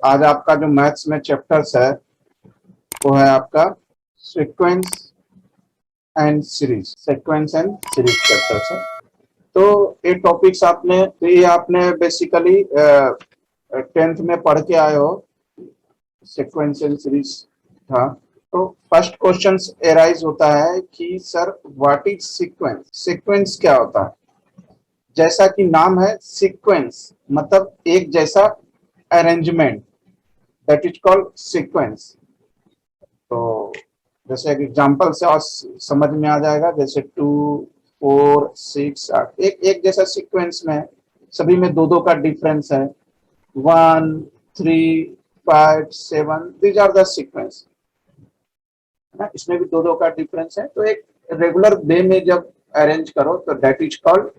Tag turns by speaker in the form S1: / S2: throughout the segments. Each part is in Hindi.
S1: आज आपका जो मैथ्स में चैप्टर्स है वो है आपका sequence and series, sequence and series chapters है। तो ये टॉपिक्स आपने बेसिकली 10th में पढ़ के आए हो, सीक्वेंस एंड सीरीज था। तो फर्स्ट क्वेश्चन एराइज होता है कि sir what is sequence, sequence क्या होता है। जैसा कि नाम है सीक्वेंस मतलब एक जैसा arrangement, that is called sequence. तो जैसे एक एग्जांपल से और समझ में आ जाएगा, जैसे 2 4 6 8 एक जैसा सीक्वेंस में सभी में दो का डिफरेंस है। 1 3 5 7 दीज आर द सीक्वेंस, है ना। इसमें भी दो का डिफरेंस है। तो एक रेगुलर वे में जब अरेंज करो तो दैट इज कॉल्ड,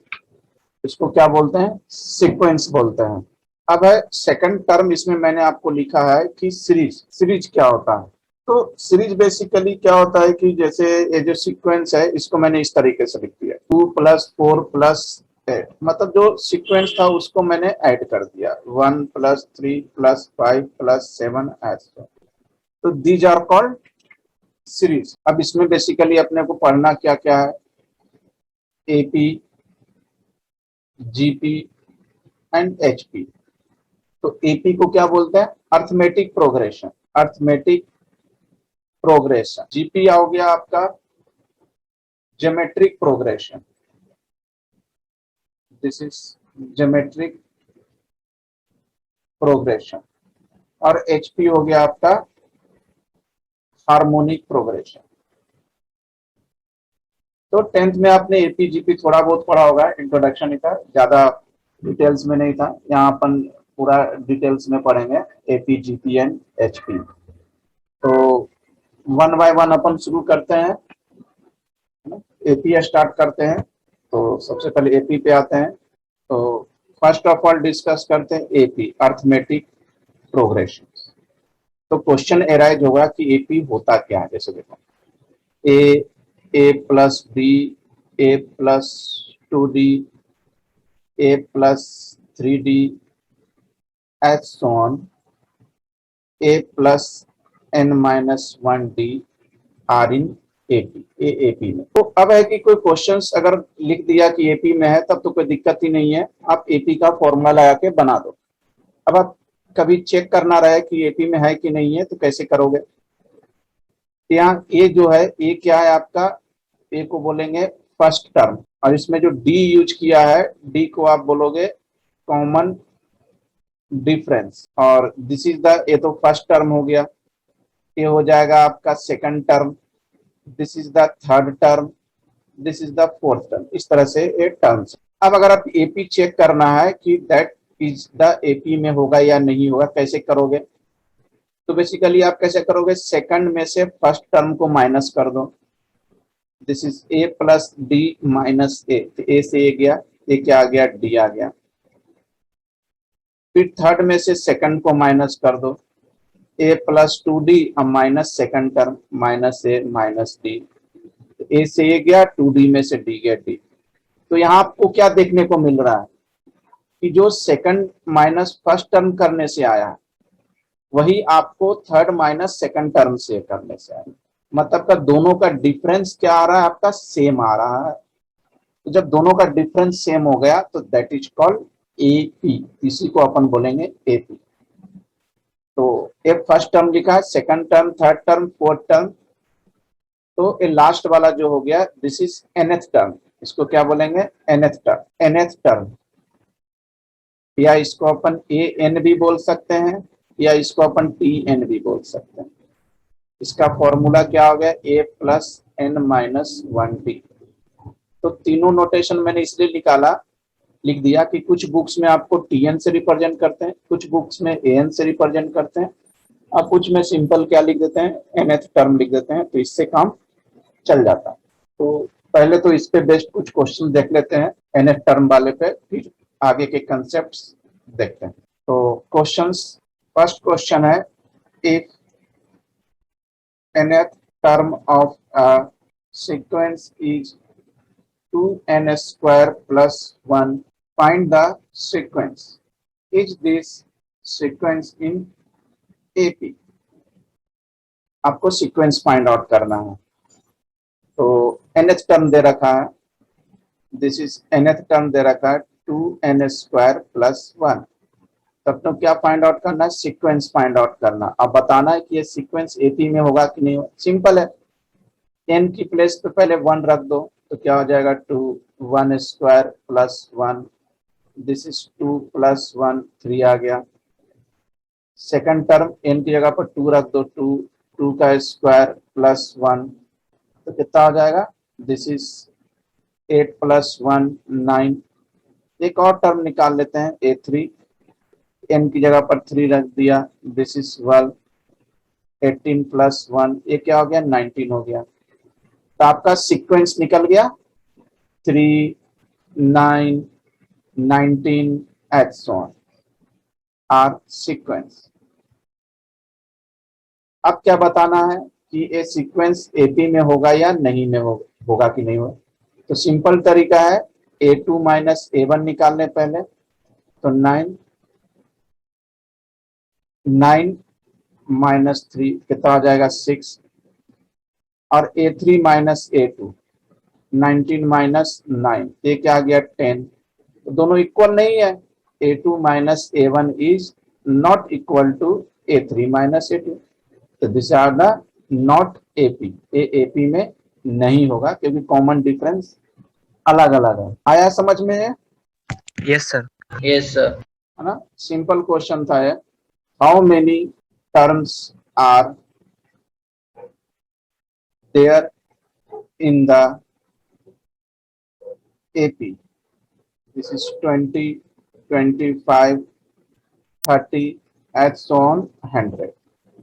S1: इसको क्या बोलते हैं, सीक्वेंस बोलते हैं। अब है सेकंड टर्म, इसमें मैंने आपको लिखा है कि सीरीज। सीरीज क्या होता है? तो सीरीज बेसिकली क्या होता है कि जैसे ये जो सीक्वेंस है इसको मैंने इस तरीके से लिख दिया, 2 + 4 + 8, मतलब जो सीक्वेंस था उसको मैंने ऐड कर दिया, 1 + 3 + 5 + 7 ऐसे। तो दीज आर कॉल्ड सीरीज। अब इसमें बेसिकली अपने को पढ़ना क्या क्या है, एपी, जीपी एंड एचपी। तो एपी को क्या बोलते हैं, arithmetic progression, arithmetic progression. GP हो गया आपका geometric progression, this is geometric progression. और एचपी हो गया आपका हार्मोनिक प्रोग्रेशन। तो 10th में आपने एपी जीपी थोड़ा बहुत पढ़ा होगा, इंट्रोडक्शन ही था, ज्यादा डिटेल्स में नहीं था। यहाँ अपन पूरा डिटेल्स में पढ़ेंगे एपी जीपी एंड एचपी। तो 1 बाय 1 अपन शुरू करते हैं, एपी स्टार्ट करते हैं। तो सबसे पहले एपी पे आते हैं। तो फर्स्ट ऑफ ऑल डिस्कस करते हैं एपी, अर्थमेटिक प्रोग्रेशन। तो क्वेश्चन एराइज होगा कि एपी होता क्या है। जैसे देखो, a plus b, a plus 2d, a plus 3d, एच on, a plus n-1d are in AP, AP में। तो अब है कि कोई क्वेश्चंस अगर लिख दिया कि एपी में है तब तो कोई दिक्कत ही नहीं है, आप एपी का फॉर्मूला लगा के बना दो। अब आप कभी चेक करना रहे कि एपी में है कि नहीं है तो कैसे करोगे। यहाँ ए जो है, ए क्या है आपका, ए को बोलेंगे फर्स्ट टर्म, और इसमें जो डी यूज किया है, डी को आप बोलोगे कॉमन डिफरेंस। और दिस इज द, ये तो फर्स्ट टर्म हो गया, ये हो जाएगा आपका second term, this is the third term, this is the fourth term. इस तरह से ये टर्म्स। अब अगर आप एपी चेक करना है कि दैट इज द एपी में होगा या नहीं होगा, कैसे करोगे। तो बेसिकली आप कैसे करोगे, सेकंड में से फर्स्ट टर्म को माइनस कर दो, this is a plus d minus a, a से ए गया, ए क्या आ गया, डी आ गया। फिर थर्ड में से सेकंड को माइनस कर दो, ए प्लस 2d, अब माइनस सेकंड टर्म, माइनस ए माइनस डी, ए से ए गया, 2d में से डी गया, डी। तो यहाँ आपको क्या देखने को मिल रहा है कि जो सेकंड माइनस फर्स्ट टर्म करने से आया है वही आपको थर्ड माइनस सेकंड टर्म से करने से आया, मतलब का दोनों का डिफरेंस क्या आ रहा है, आपका सेम आ रहा है। तो जब दोनों का डिफरेंस सेम हो गया तो दैट इज कॉल्ड एपी, इसी को अपन बोलेंगे एपी। तो एक फर्स्ट टर्म लिखा है, second term, third term, fourth term. तो ये लास्ट वाला जो हो गया, दिस इज nth टर्म, इसको क्या बोलेंगे, nth टर्म, nth टर्म। या इसको अपन ए एन भी बोल सकते हैं, या इसको अपन टी एन भी बोल सकते हैं। इसका फॉर्मूला क्या हो गया, ए प्लस n-1d। तो तीनों नोटेशन मैंने इसलिए लिख दिया कि कुछ बुक्स में आपको टीएन से रिप्रेजेंट करते हैं, कुछ बुक्स में एन से रिप्रेजेंट करते हैं, और कुछ में सिंपल क्या लिख देते हैं, nth टर्म लिख देते हैं। तो इससे काम चल जाता है। तो पहले तो इस पे बेस्ड कुछ क्वेश्चन देख लेते हैं nth टर्म वाले पे, फिर आगे के कंसेप्ट्स देखते हैं। तो क्वेश्चंस, फर्स्ट क्वेश्चन है, if nth term of a sequence is 2n² plus 1, find the sequence. Is this sequence in AP, आपको सीक्वेंस फाइंड आउट करना है। तो nth टर्म दे रखा है, दिस इज nth टर्म दे रखा है 2n स्क्वायर प्लस 1। तब तो क्या फाइंड आउट करना है, सीक्वेंस फाइंड आउट करना। अब बताना है कि ये सीक्वेंस AP में होगा कि नहीं। सिंपल है, n की प्लेस पे पहले 1 रख दो तो क्या हो जाएगा 2, 1 square plus 1, this is 2 plus 1 3 आ गया। सेकंड टर्म n की जगह पर 2 रख दो, 2, 2 का स्क्वायर प्लस 1 तो कितना हो जाएगा, दिस इज 8 प्लस 1 9। एक और टर्म निकाल लेते हैं A3, n की जगह पर 3 रख दिया, दिस इज 12, 18 प्लस 1 ये क्या हो गया 19 हो गया। तो आपका सीक्वेंस निकल गया 3, 9, 19 at so on are sequence. अब क्या बताना है कि ये सीक्वेंस AP में होगा या नहीं में होगा कि नहीं होगा। तो सिंपल तरीका है, A2 माइनस A1 निकालने पहले, तो 9 माइनस 3 कितना हो जाएगा 6, और A3 माइनस A2 19 माइनस 9 ये क्या आ गया 10। तो दोनों इक्वल नहीं है, A2 minus A1 is not equal to A3 minus A2। तो this are the not AP, ये AP में नहीं होगा क्योंकि कॉमन डिफरेंस अलग अलग है। आया समझ में है?
S2: Yes sir.
S3: Yes sir.
S1: है ना, सिंपल क्वेश्चन था ये। How many terms are there in the AP, this is 20, 25, 30 at so on 100।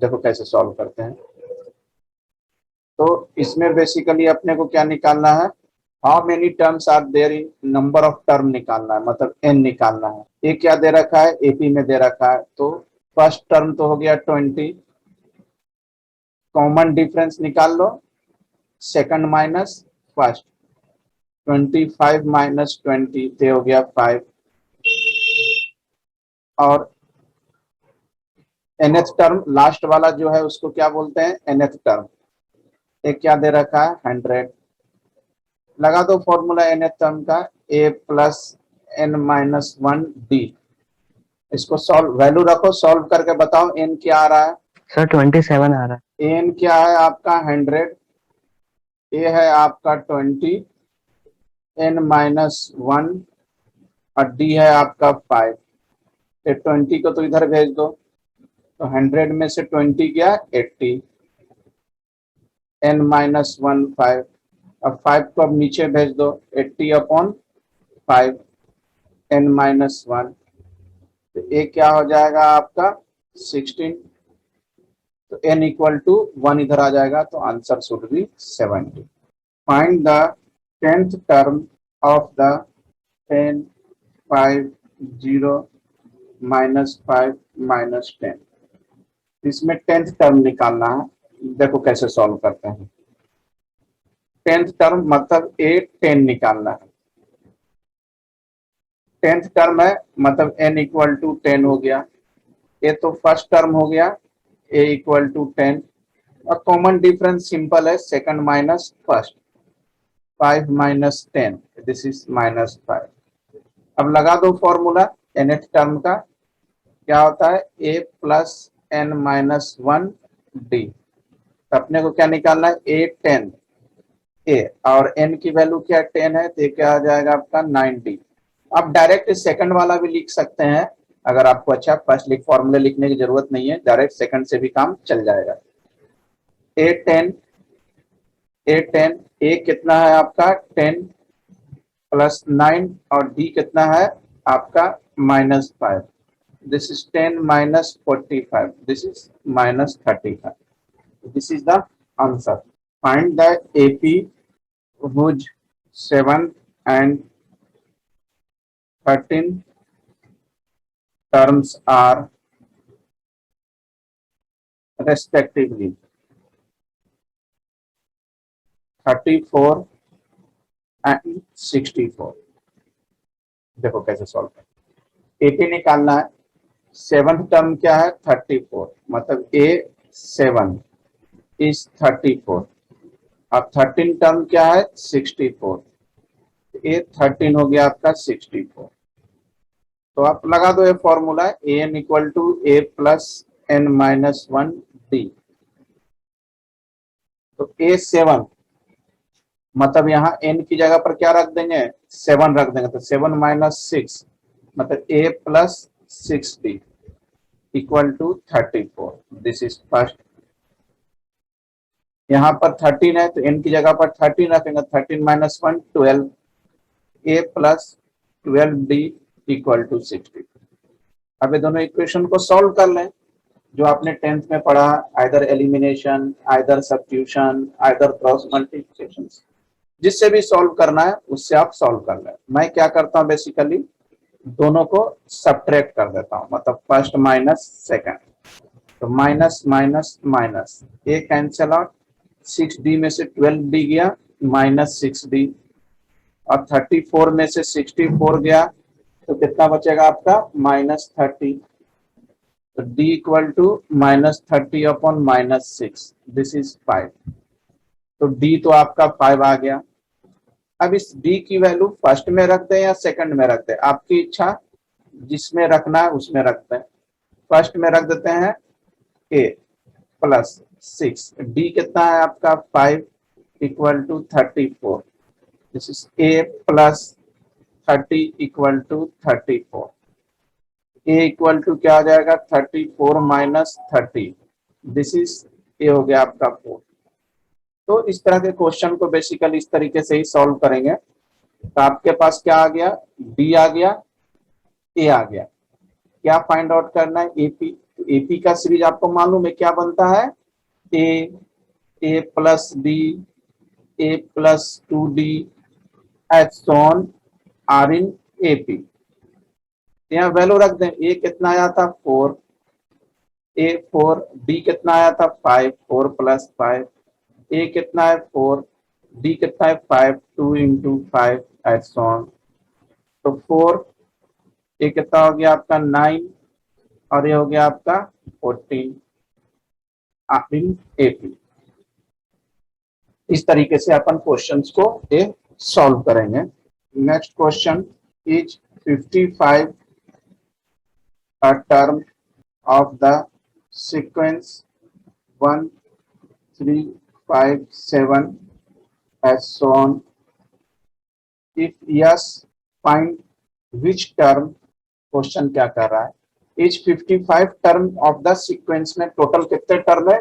S1: देखो कैसे सॉल्व करते हैं। तो इसमें बेसिकली अपने को क्या निकालना है, how many terms are there in, number of term निकालना है, मतलब n निकालना है। ये क्या दे रखा है, AP में दे रखा है। तो फर्स्ट टर्म तो हो गया 20, कॉमन डिफरेंस निकाल लो, सेकंड माइनस फर्स्ट, 25 माइनस 20 ते हो गया 5, और nth टर्म लास्ट वाला जो है उसको क्या बोलते हैं nth टर्म। ये क्या दे रखा है 100। लगा दो फॉर्मूला nth टर्म का, a plus n minus 1 d। इसको सॉल्व, वैल्यू रखो, सॉल्व करके बताओ n क्या आ रहा है।
S2: सर 27 आ रहा है।
S1: n क्या है आपका 100, a है आपका 20, n माइनस 1 और d है आपका 5। 20 को तो इधर भेज दो, तो 100 में से 20 गया 80, n माइनस 1 5। अब 5 को अब नीचे भेज दो, 80 अपॉन 5, n माइनस 1। तो ये क्या हो जाएगा आपका 16। तो n इक्वल टू 1 इधर आ जाएगा, तो answer should be 70। Find the 10th term of the 10, 5, 0 minus 5 minus 10। इसमें 10th टर्म निकालना है। देखो कैसे सॉल्व करते हैं। 10th टर्म मतलब a 10 निकालना है। 10th टर्म है मतलब n इक्वल टू 10 हो गया। ये तो फर्स्ट टर्म हो गया, a इक्वल टू 10, और कॉमन डिफरेंस सिंपल है, second minus first, 5 minus 10, this is minus 5। अब लगा दो फॉर्मूला nth टर्म का, क्या होता है a plus n minus 1 d। अपने को क्या निकालना है, a 10 a, और n की वैल्यू क्या 10 है, तो ये क्या आ जाएगा आपका 90। आप डायरेक्ट सेकंड वाला भी लिख सकते हैं, अगर आपको अच्छा फर्स्ट फॉर्मूले लिखने की जरूरत नहीं है, डायरेक्ट सेकंड से भी काम चल जाएगा। a 10, a कितना है आपका 10 प्लस 9, और d कितना है आपका minus 5, this is 10 minus 45, this is minus 35। This is the answer. Find the AP whose 7th and 13th terms are respectively 34 and 64। देखो कैसे सॉल्व करें। AP निकालना है, सेवंथ टर्म क्या है 34, मतलब A7 इज 34 और 13 टर्म क्या है 64, A13 हो गया आपका 64। तो आप लगा दो ये formula an equal to a plus n minus 1 d. तो A7 मतलब यहाँ n की जगह पर क्या रख देंगे 7 रख देंगे, तो 7 माइनस 6 मतलब a plus 6d equal to 34। This is first. यहाँ पर 13 है तो n की जगह पर 13 रखेंगे, 13 minus 1 12 a plus 12d equal to 60। अब ये दोनों इक्वेशन को सॉल्व कर लें जो आपने 10th में पढ़ा, either elimination, either substitution, either cross multiplication, जिससे भी सॉल्व करना है उससे आप सॉल्व कर लें। मैं क्या करता हूं बेसिकली दोनों को सब्ट्रैक्ट कर देता हूं, मतलब फर्स्ट माइनस सेकंड, तो माइनस माइनस माइनस ए कैंसिल आउट, 6d में से 12d गया माइनस 6d और 34 में से 64 गया तो कितना बचेगा आपका माइनस 30। तो d equal to minus 30 upon minus 6, this is 5। तो d तो आपका 5 आ गया। अब इस d की वैल्यू फर्स्ट में रख दें या सेकंड में रख दें, आपकी इच्छा, जिसमें रखना है उसमें रखते हैं। फर्स्ट में रख देते हैं a प्लस 6, d कितना है आपका 5 equal to 34, this is a plus 30 equal to 34। a equal to क्या आ जाएगा 34 माइनस 30, दिस इज a हो गया आपका 4। तो इस तरह के क्वेश्चन को बेसिकली इस तरीके से ही सॉल्व करेंगे। तो आपके पास क्या आ गया d आ गया, a आ गया। क्या फाइंड आउट करना है AP, तो AP का सीरीज आपको मालूम है क्या बनता है a plus b a plus 2d at are in AP। यहाँ वैल्यू रख दें, a कितना आया था 4, a 4, d कितना आया था 5, 4 प्लस 5, a कितना है 4, d कितना है 5, 2 इंटू 5 एट तो 4, ये कितना हो गया आपका 9 और ये हो गया आपका 14 इन AP। इस तरीके से अपन क्वेश्चंस को ये सॉल्व करेंगे। Next question is 55 a term of the sequence 1 3 5 7 as shown, if yes find which term, question क्या कर रहा है is 55 term of the sequence में टोटल कितने टर्म है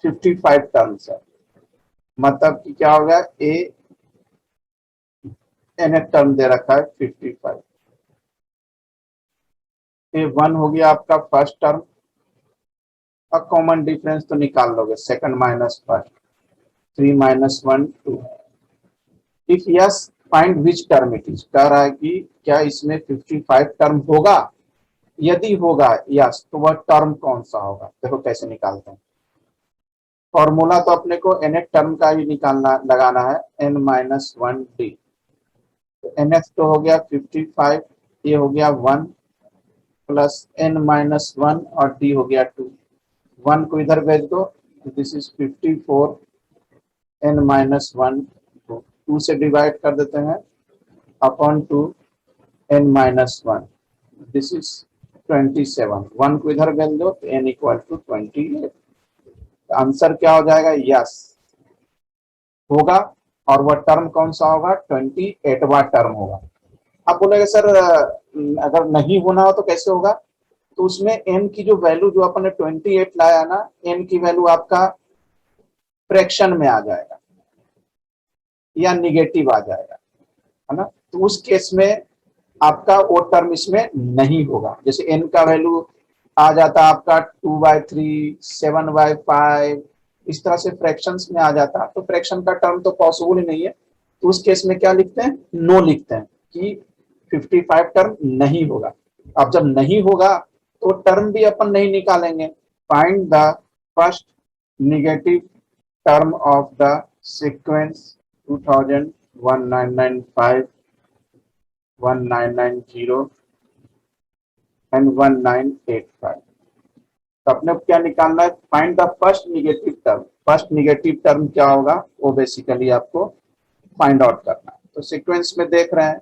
S1: 55 टर्म्स है, मतलब कि क्या हो गया ए एन टर्म दे रखा है 55। A1 हो गया आपका फर्स्ट टर्म, अब कॉमन डिफरेंस तो निकाल लोगे, second minus first 3 minus 1 2। If yes find which term it is, कह रहा है कि क्या इसमें 55 टर्म होगा, यदि होगा यस तो वह टर्म कौन सा होगा। देखो कैसे निकालते हैं, फॉर्मूला तो अपने को nth टर्म का ही निकालना लगाना है n माइनस 1 डी। तो nth तो हो गया 55, ये हो गया 1 प्लस n माइनस 1 और d हो गया 2, 1 को इधर भेज दो, दिस इज 54 n माइनस 1 को 2 से डिवाइड कर देते हैं upon 2 n minus 1, this is 27, 1 को इधर भेज दो तो n इक्वल टू 28। आंसर क्या हो जाएगा यस होगा, और वह टर्म कौन सा होगा 28वां टर्म होगा। आप बोलेंगे सर अगर नहीं होना हो तो कैसे होगा, तो उसमें n की जो वैल्यू जो अपन ने 28 लाया ना, n की वैल्यू आपका फ्रैक्शन में आ जाएगा या निगेटिव आ जाएगा, है ना। तो उस केस में आपका वो टर्म इसमें नहीं होगा। जैसे n का वैल्यू आ जाता आपका 2/3 7/5, इस तरह से फ्रैक्शंस में आ जाता, तो फ्रैक्शन का टर्म तो पॉसिबल ही नहीं है। तो उस केस में क्या लिखते हैं नो लिखते हैं कि 55 टर्म नहीं होगा। अब जब नहीं होगा तो टर्म भी अपन नहीं निकालेंगे। Find the first negative term of the sequence 2000 1995 1990 and 1985। तो अपने को क्या निकालना है, find the first negative term. First negative term क्या होगा वो बेसिकली आपको फाइंड आउट करना है। तो सीक्वेंस में देख रहे हैं,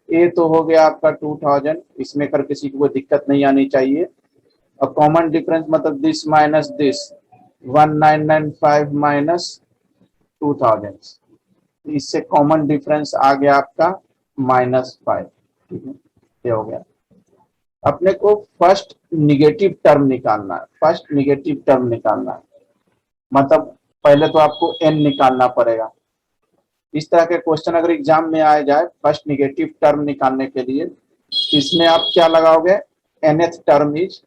S1: ए तो हो गया आपका 2000, इसमें कर किसी को कोई दिक्कत नहीं आनी चाहिए। और कॉमन डिफरेंस मतलब दिस माइनस दिस, 1995 माइनस 2000, इससे कॉमन डिफरेंस आ गया आपका -5। ठीक है, ये हो गया। अपने को फर्स्ट निगेटिव टर्म निकालना है। फर्स्ट निगेटिव टर्म निकालना है मतलब पहले तो आपको n निकालना पड़ेगा। इस तरह के क्वेश्चन अगर एग्जाम में आए जाए फर्स्ट निगेटिव टर्म निकालने के लिए, इसमें आप क्या लगाओगे, nth term is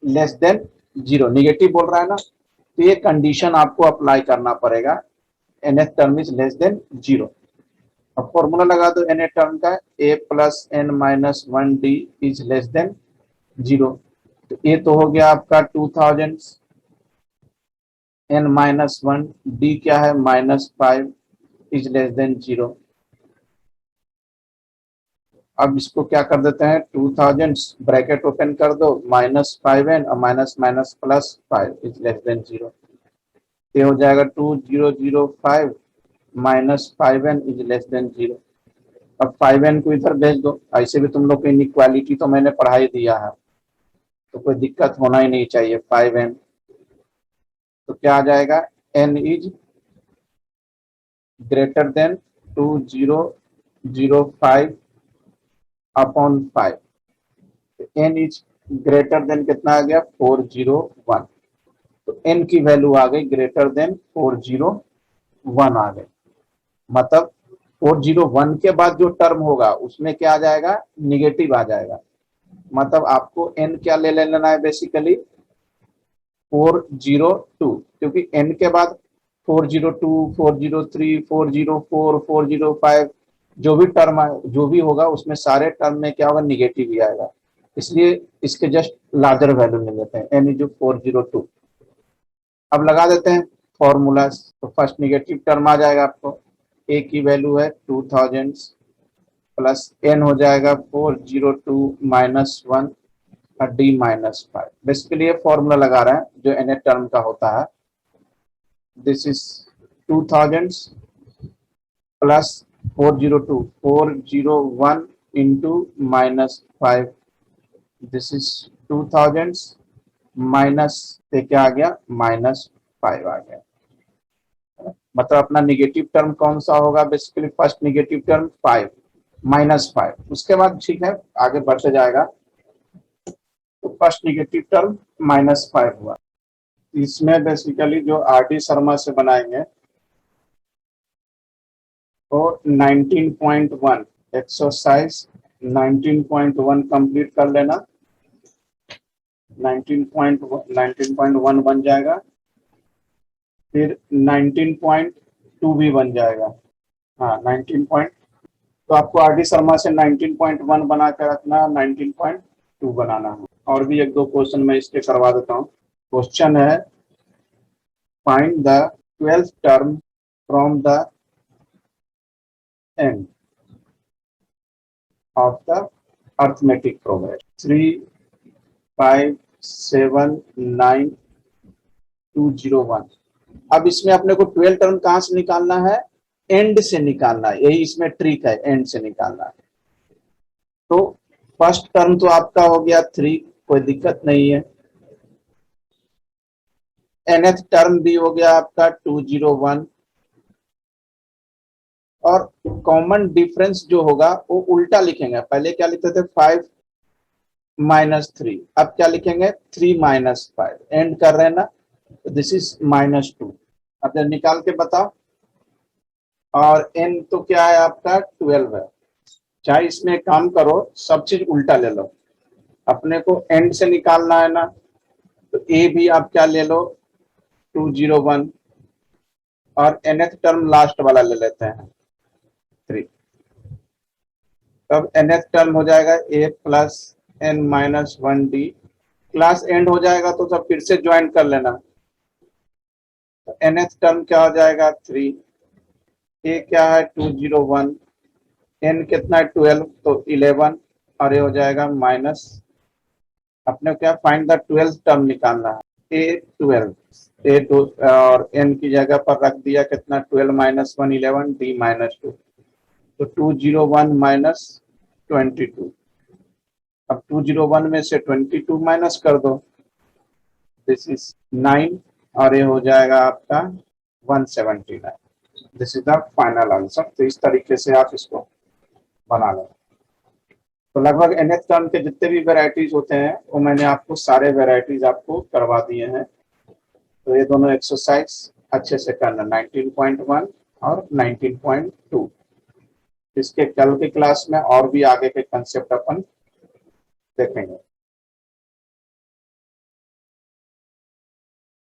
S1: less than 0। Negative बोल रहा है ना, तो ये कंडीशन आपको अप्लाई करना पड़ेगा, nth term is less than 0। अब फॉर्मूला लगा दो nth टर्म का, a plus n minus 1d is less than 0। तो ये तो हो गया आपका 2000, n माइनस 1, d क्या है -5 इज लेस देन 0। अब इसको क्या कर देते हैं, 2000 ब्रैकेट ओपन कर दो, -5n और minus minus plus 5 is less than 0। ये हो जाएगा 2005 minus 5n is less than 0। अब 5n को इधर भेज दो, ऐसे भी तुम लोग को इनइक्वालिटी तो मैंने पढ़ाई दिया है, तो कोई दिक्कत होना ही नहीं चाहिए। 5n तो क्या आ जाएगा, n is greater than 2005 upon 5। n is greater than कितना आ गया, 401। तो n की वैल्यू आ गई ग्रेटर देन 401 आ गई। मतलब 401 के बाद जो टर्म होगा उसमें क्या आ जाएगा, निगेटिव आ जाएगा। मतलब आपको n क्या ले लेना है बेसिकली 402, क्योंकि n के बाद 402, 403, 404, 405 जो भी टर्म जो भी होगा उसमें सारे टर्म में क्या होगा, निगेटिव ही आएगा। इसलिए इसके जस्ट लार्जर वैल्यू ले लेते हैं, n इज 402। अब लगा देते हैं फॉर्मूला। तो फर्स्ट निगेटिव टर्म आ जाएगा आपको, a की वैल्यू है 2000 प्लस n हो जाएगा 402 माइनस 1 और d -5। बेसिकली ये फॉर्मूला लगा रहे हैं जो n टर्म का होता है। This is 2000 plus 401 into -5। This is 2000 minus से क्या आ गया, -5 आ गया। मतलब अपना निगेटिव टर्म कौन सा होगा, बेसिकली फर्स्ट निगेटिव टर्म 5 -5। उसके बाद ठीक है आगे बढ़ते जाएगा। तो फर्स्ट निगेटिव टर्म -5 हुआ। इसमें बेसिकली जो आर डी शर्मा से बनाएंगे तो 19.1 एक्सरसाइज 19.1 कंप्लीट कर लेना। 19.1 बन जाएगा, फिर 19.2 भी बन जाएगा। हाँ 19. तो आपको आर डी शर्मा से 19.1 बना के रखना, 19.2 बनाना है। और भी एक दो क्वेश्चन मैं इसके करवा देता हूँ। क्वेश्चन है find the 12th term from the end of the arithmetic progress 3, 5, 7, 9, 201। अब इसमें अपने को 12 टर्म कहां से निकालना है, एंड से निकालना है। यही इसमें ट्रिक है, एंड से निकालना है। तो फर्स्ट टर्म तो आपका हो गया 3, कोई दिक्कत नहीं है। nth टर्म भी हो गया आपका 201। और कॉमन डिफरेंस जो होगा वो उल्टा लिखेंगे। पहले क्या लिखते थे 5 -3, अब क्या लिखेंगे 3 -5। एंड कर रहे हैं ना, दिस इज -2। अब जब निकाल के बताओ। और n तो क्या है आपका 12 है। चाहे इसमें काम करो, सब चीज उल्टा ले लो। अपने को एंड से निकालना है ना, तो a भी आप क्या ले लो 201 और nth टर्म लास्ट वाला ले लेते हैं 3। तब nth टर्म हो जाएगा a plus n minus 1d। Class and हो जाएगा तो सब फिर से ज्वाइन कर लेना। तो nth टर्म क्या हो जाएगा 3, a क्या है 201, n कितना है 12 तो 11 और ये हो जाएगा माइनस, अपने क्या फाइंड द 12th टर्म निकालना है, A12, A2 और n की जगह पर रख दिया कितना 12 माइनस 1 11 D माइनस 2, तो 201 माइनस 22। अब 201 में से 22 माइनस कर दो, दिस इज 9 और ये हो जाएगा आपका 179। This is the final answer. तो इस तरीके से आप इसको बना लें। तो लगभग nth टर्म के जितने भी वेराइटीज होते हैं वो मैंने आपको सारे वेराइटीज आपको करवा दिए हैं। तो ये दोनों एक्सरसाइज अच्छे से करना, 19.1 और 19.2। इसके कल के क्लास में और भी आगे के कंसेप्ट अपन देखेंगे।